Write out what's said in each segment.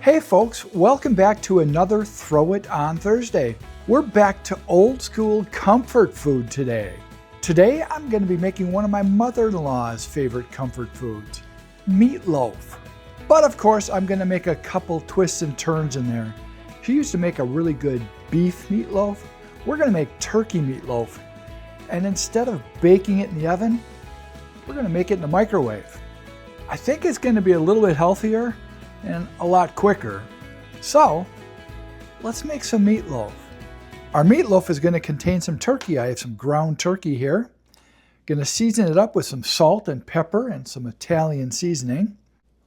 Hey folks, welcome back to another Throw It On Thursday. We're back to old school comfort food today. Today I'm going to be making one of my mother-in-law's favorite comfort foods, meatloaf. But of course I'm going to make a couple twists and turns in there. She used to make a really good beef meatloaf. We're going to make turkey meatloaf. And instead of baking it in the oven, we're going to make it in the microwave. I think it's going to be a little bit healthier and a lot quicker. So let's make some meatloaf. Our meatloaf is going to contain some turkey. I have some ground turkey here. Going to season it up with some salt and pepper and some Italian seasoning.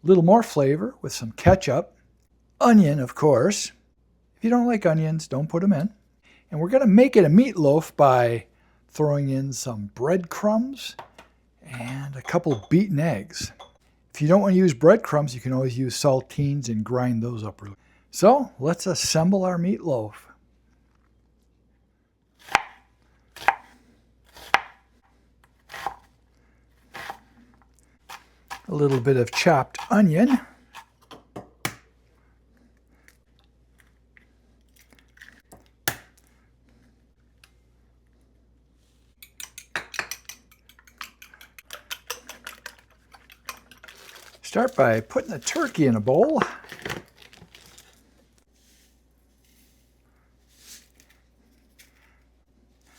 A little more flavor with some ketchup. Onion, of course. If you don't like onions, don't put them in. And we're going to make it a meatloaf by throwing in some breadcrumbs and a couple beaten eggs. If you don't want to use breadcrumbs, you can always use saltines and grind those up. So let's assemble our meatloaf. A little bit of chopped onion. Start by putting the turkey in a bowl.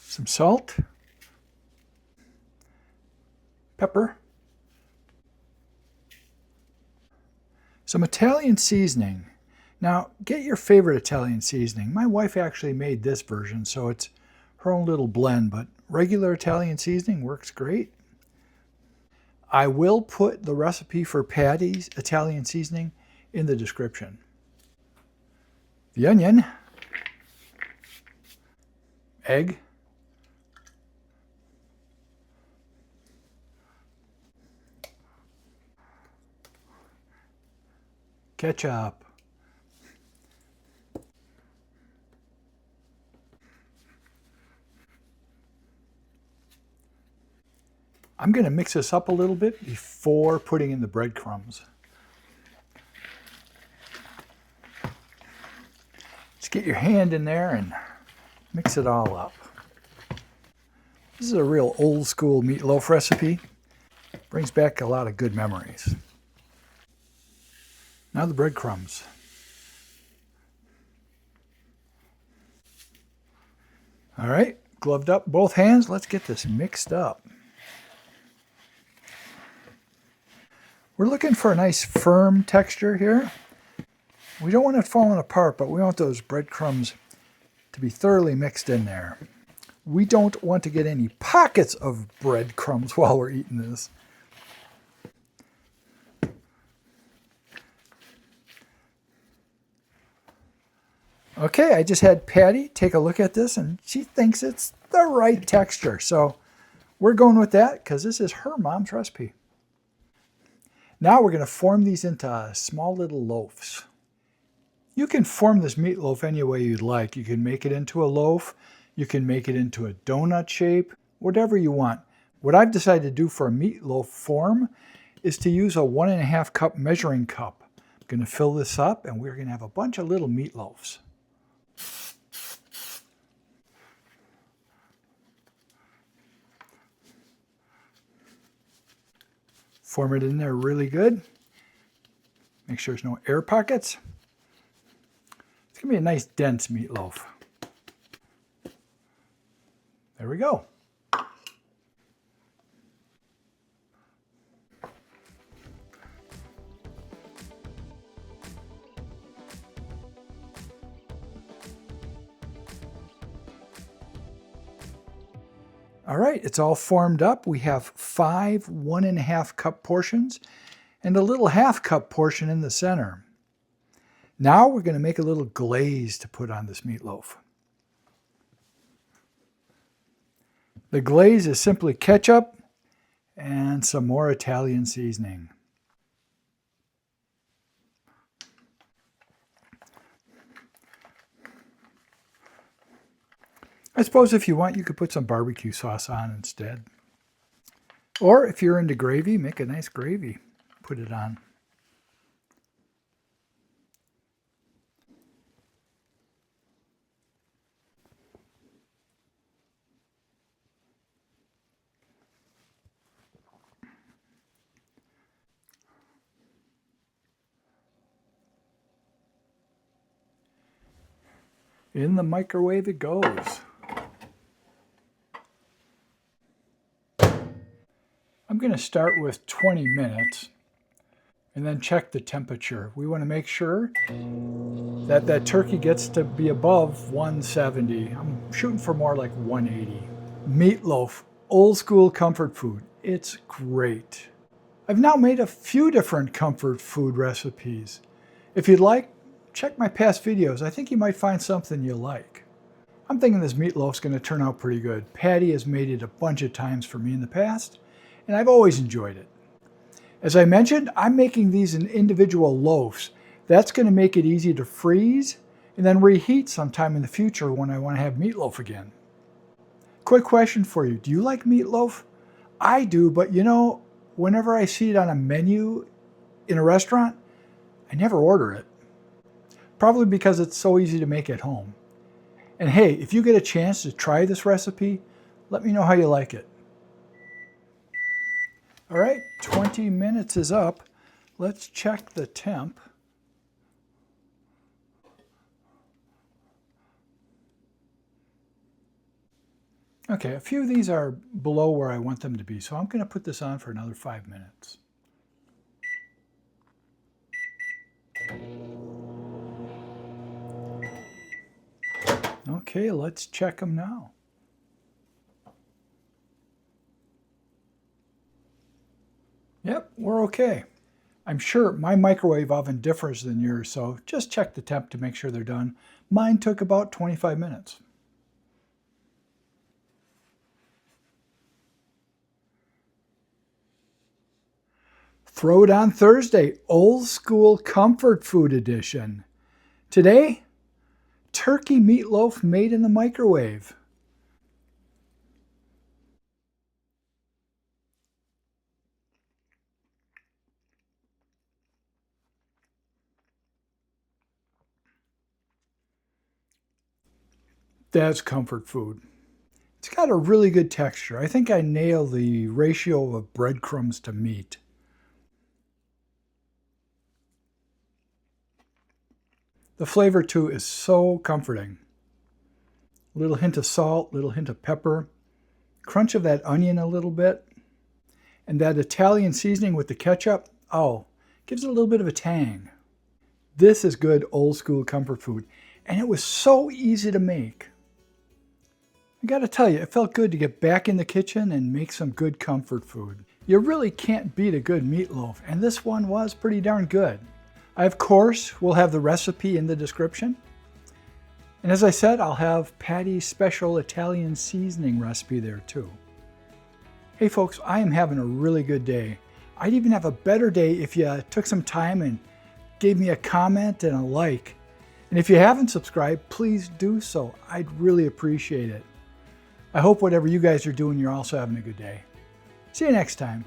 Some salt, pepper, some Italian seasoning. Now, get your favorite Italian seasoning. My wife actually made this version, so it's her own little blend, but regular Italian seasoning works great. I will put the recipe for Patty's Italian seasoning in the description. The onion, egg, ketchup, I'm going to mix this up a little bit before putting in the breadcrumbs. Just get your hand in there and mix it all up. This is a real old school meatloaf recipe. Brings back a lot of good memories. Now the breadcrumbs. All right, gloved up both hands. Let's get this mixed up. We're looking for a nice firm texture here. We don't want it falling apart, but we want those breadcrumbs to be thoroughly mixed in there. We don't want to get any pockets of breadcrumbs while we're eating this. Okay, I just had Patty take a look at this and she thinks it's the right texture. So we're going with that because this is her mom's recipe. Now we're going to form these into small little loaves. You can form this meatloaf any way you'd like. You can make it into a loaf. You can make it into a donut shape, whatever you want. What I've decided to do for a meatloaf form is to use a 1.5 cup measuring cup. I'm going to fill this up and we're going to have a bunch of little meatloaves. Form it in there really good. Make sure there's no air pockets. It's going to be a nice dense meatloaf. There we go. All right, it's all formed up. We have 5 1.5 cup portions and a little 1/2 cup portion in the center. Now we're going to make a little glaze to put on this meatloaf. The glaze is simply ketchup and some more Italian seasoning. I suppose if you want, you could put some barbecue sauce on instead. Or if you're into gravy, make a nice gravy. Put it on. In the microwave it goes. I'm going to start with 20 minutes and then check the temperature. We want to make sure that that turkey gets to be above 170. I'm shooting for more like 180. Meatloaf, old school comfort food. It's great. I've now made a few different comfort food recipes. If you'd like, check my past videos. I think you might find something you like. I'm thinking this meatloaf's going to turn out pretty good. Patty has made it a bunch of times for me in the past, and I've always enjoyed it. As I mentioned, I'm making these in individual loaves. That's going to make it easy to freeze and then reheat sometime in the future when I want to have meatloaf again. Quick question for you. Do you like meatloaf? I do, but you know, whenever I see it on a menu in a restaurant, I never order it. Probably because it's so easy to make at home. And hey, if you get a chance to try this recipe, let me know how you like it. All right, 20 minutes is up. Let's check the temp. Okay, a few of these are below where I want them to be, so I'm going to put this on for another 5 minutes. Okay, let's check them now. Yep, we're okay. I'm sure my microwave oven differs than yours, so just check the temp to make sure they're done. Mine took about 25 minutes. Throw it on Thursday, old school comfort food edition. Today, turkey meatloaf made in the microwave. That's comfort food. It's got a really good texture. I think I nailed the ratio of breadcrumbs to meat. The flavor too is so comforting. A little hint of salt, little hint of pepper, crunch of that onion a little bit, and that Italian seasoning with the ketchup, oh, gives it a little bit of a tang. This is good old school comfort food, and it was so easy to make. I gotta tell you, it felt good to get back in the kitchen and make some good comfort food. You really can't beat a good meatloaf, and this one was pretty darn good. I, of course, will have the recipe in the description. And as I said, I'll have Patty's special Italian seasoning recipe there too. Hey folks, I am having a really good day. I'd even have a better day if you took some time and gave me a comment and a like. And if you haven't subscribed, please do so. I'd really appreciate it. I hope whatever you guys are doing, you're also having a good day. See you next time.